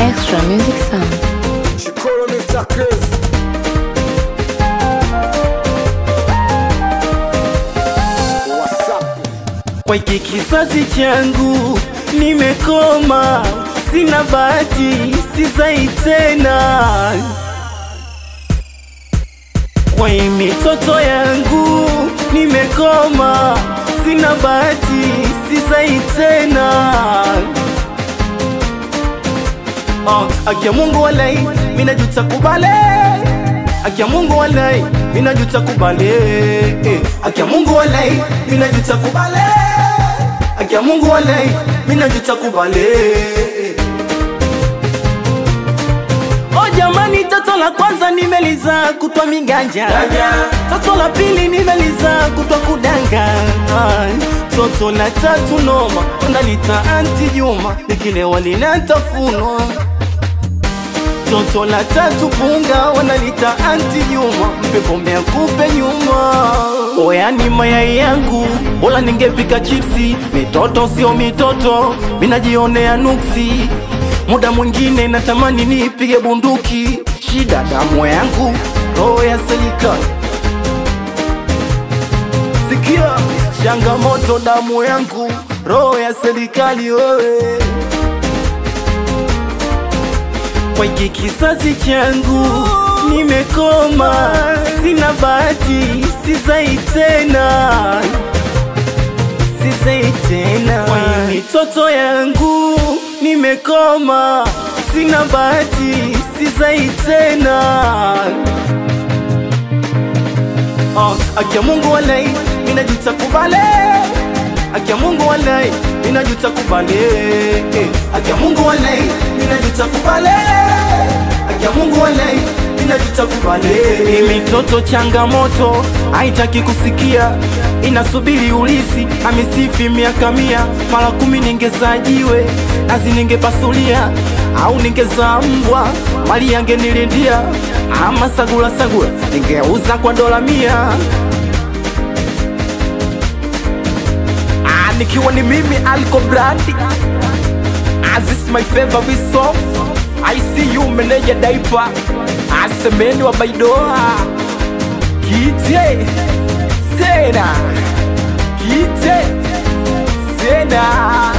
Extra music sound. Chikolo Mr. Chris. What's up? Kwa hiki kizazi changu nimekoma, sina bahati, sizai tena. Kwa hii mitoto yangu nimekoma, sina bahati, sizai tena. Akia Mungu walai, mina juta kubale. Akia Mungu walai, mina juta kubale. Akia Mungu walai, mina juta kubale. Akia Mungu walai, mina juta kubale. Oh jamani, toto la kwanza nimeliza kutwa miganja. Toto la pili nimeliza kutwa kudanga. Toto la tatu noma, unalita Aunty Juma, nikilewa linatafunwa. Toto la tatu punga, wanalita Aunty Juma, mpe pombe kupe nyuma. Oya ni mayai yangu, bola ningepika chipsi. Mitoto sio mitoto, minajionea nuksi. Muda mwingine natamani nipige bunduki. Shida damu yangu, roho ya serikali. Sikia, changamoto damu yangu, roho ya serikali wewe. Kwa hiki kizazi changu nimekoma, sina bahati, sizai tena. Sizai tena. Kwa hii mitoto yangu nimekoma, sina bahati, sizai tena. Akia Mungu walai, mina juta kubale. Akia Mungu walai, mina juta kubale. Akia Mungu walai, mina juta kubale. Akia Mungu walai, mina juta kubale. Mitoto changamoto, haitaki kusikia, inasubiri ulisi. Amesifi miaka 100, mara 10 ningezajiwe, nazi ningepasulia, au ningeza mbwa, mali yange nilindia. Ama sagula sagula, ningeuza kwa $100. Nikiwa ni mimi Alko Brandi. This is my favorite song. I see you meneja daipa, asemeni wa Baidoa. Kite Sena, Kite Sena.